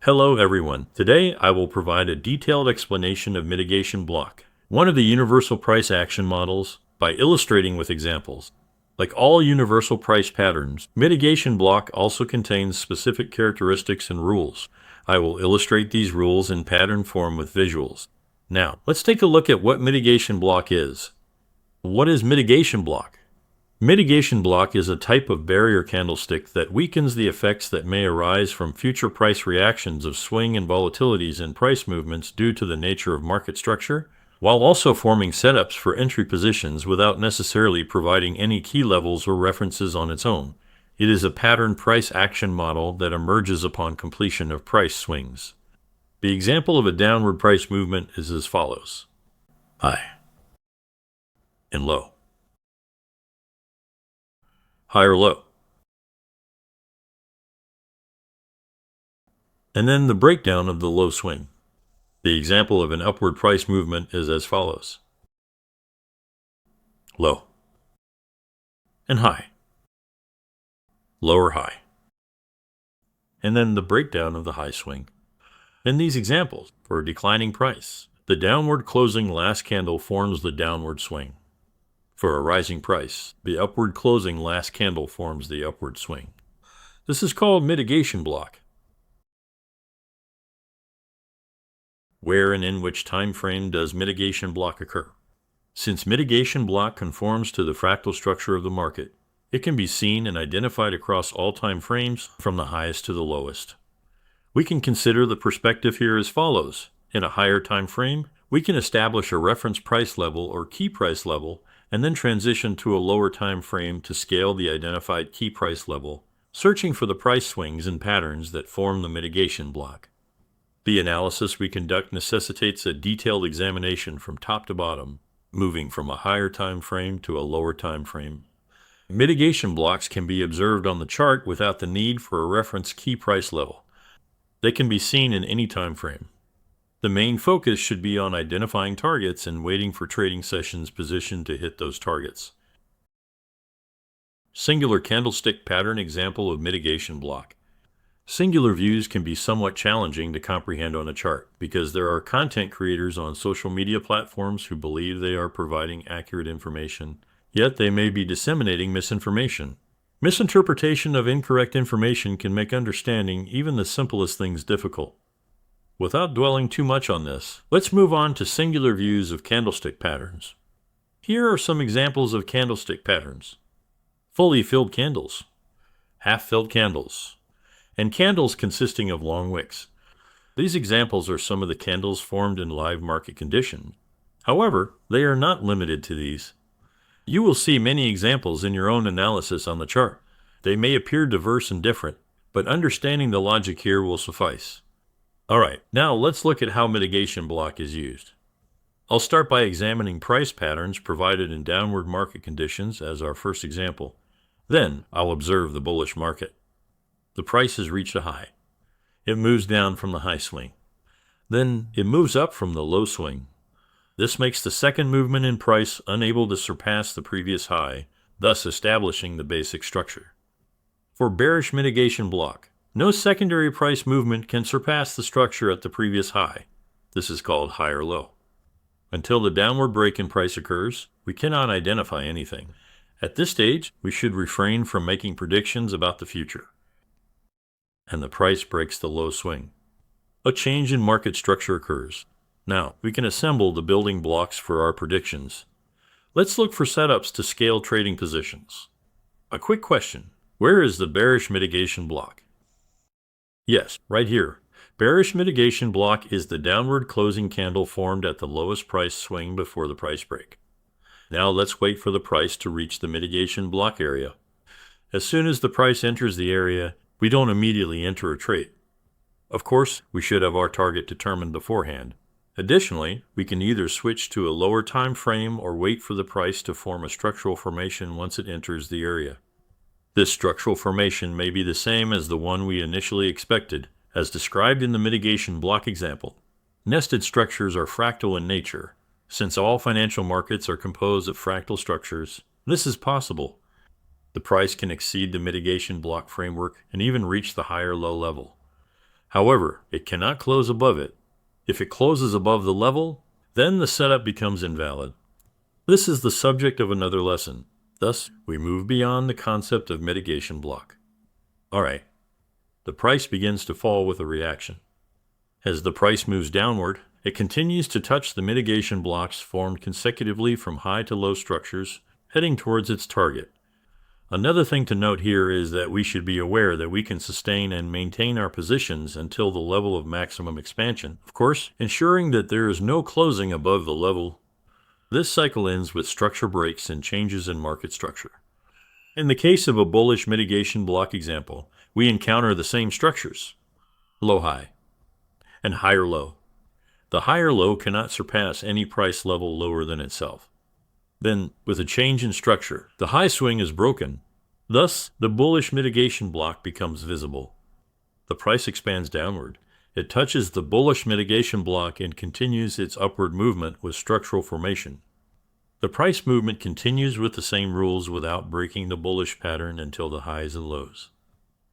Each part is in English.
Hello everyone. Today I will provide a detailed explanation of mitigation block, one of the universal price action models, by illustrating with examples. Like all universal price patterns, mitigation block also contains specific characteristics and rules. I will illustrate these rules in pattern form with visuals. Now, let's take a look at what mitigation block is. What is mitigation block? Mitigation block is a type of barrier candlestick that weakens the effects that may arise from future price reactions of swing and volatilities in price movements due to the nature of market structure, while also forming setups for entry positions without necessarily providing any key levels or references on its own. It is a pattern price action model that emerges upon completion of price swings. The example of a downward price movement is as follows: high and low, high or low. And then the breakdown of the low swing. The example of an upward price movement is as follows: low and high, low or high. And then the breakdown of the high swing. In these examples, for a declining price, the downward closing last candle forms the downward swing. For a rising price, the upward closing last candle forms the upward swing. This is called mitigation block. Where and in which time frame does mitigation block occur? Since mitigation block conforms to the fractal structure of the market, it can be seen and identified across all time frames from the highest to the lowest. We can consider the perspective here as follows. In a higher time frame, we can establish a reference price level or key price level and then transition to a lower time frame to scale the identified key price level, searching for the price swings and patterns that form the mitigation block. The analysis we conduct necessitates a detailed examination from top to bottom, moving from a higher time frame to a lower time frame. Mitigation blocks can be observed on the chart without the need for a reference key price level. They can be seen in any time frame. The main focus should be on identifying targets and waiting for trading sessions positioned to hit those targets. Singular candlestick pattern example of mitigation block. Singular views can be somewhat challenging to comprehend on a chart because there are content creators on social media platforms who believe they are providing accurate information, yet they may be disseminating misinformation. Misinterpretation of incorrect information can make understanding even the simplest things difficult. Without dwelling too much on this, let's move on to singular views of candlestick patterns. Here are some examples of candlestick patterns: fully filled candles, half-filled candles, and candles consisting of long wicks. These examples are some of the candles formed in live market conditions. However, they are not limited to these. You will see many examples in your own analysis on the chart. They may appear diverse and different, but understanding the logic here will suffice. Alright, now let's look at how mitigation block is used. I'll start by examining price patterns provided in downward market conditions as our first example. Then I'll observe the bullish market. The price has reached a high. It moves down from the high swing. Then it moves up from the low swing. This makes the second movement in price unable to surpass the previous high, thus establishing the basic structure. For bearish mitigation block, no secondary price movement can surpass the structure at the previous high. This is called high or low. Until the downward break in price occurs, we cannot identify anything. At this stage, we should refrain from making predictions about the future. And the price breaks the low swing. A change in market structure occurs. Now, we can assemble the building blocks for our predictions. Let's look for setups to scale trading positions. A quick question: where is the bearish mitigation block? Yes, right here. Bearish mitigation block is the downward closing candle formed at the lowest price swing before the price break. Now let's wait for the price to reach the mitigation block area. As soon as the price enters the area, we don't immediately enter a trade. Of course, we should have our target determined beforehand. Additionally, we can either switch to a lower time frame or wait for the price to form a structural formation once it enters the area. This structural formation may be the same as the one we initially expected, as described in the mitigation block example. Nested structures are fractal in nature. Since all financial markets are composed of fractal structures, this is possible. The price can exceed the mitigation block framework and even reach the higher low level. However, it cannot close above it. If it closes above the level, then the setup becomes invalid. This is the subject of another lesson. Thus, we move beyond the concept of mitigation block. All right, the price begins to fall with a reaction. As the price moves downward, it continues to touch the mitigation blocks formed consecutively from high to low structures, heading towards its target. Another thing to note here is that we should be aware that we can sustain and maintain our positions until the level of maximum expansion, of course, ensuring that there is no closing above the level. This cycle ends with structure breaks and changes in market structure. In the case of a bullish mitigation block example, we encounter the same structures: low-high and higher-low. The higher low cannot surpass any price level lower than itself. Then, with a change in structure, the high swing is broken. Thus, the bullish mitigation block becomes visible. The price expands downward. It touches the bullish mitigation block and continues its upward movement with structural formation. The price movement continues with the same rules without breaking the bullish pattern until the highs and lows.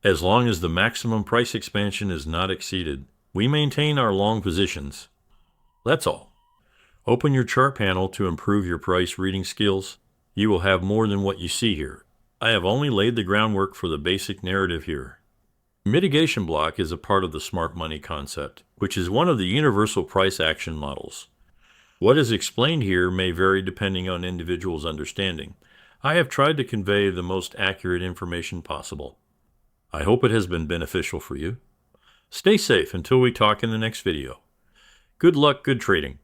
As long as the maximum price expansion is not exceeded, we maintain our long positions. That's all. Open your chart panel to improve your price reading skills. You will have more than what you see here. I have only laid the groundwork for the basic narrative here. Mitigation block is a part of the smart money concept, which is one of the universal price action models. What is explained here may vary depending on individuals' understanding. I have tried to convey the most accurate information possible. I hope it has been beneficial for you. Stay safe until we talk in the next video. Good luck, good trading.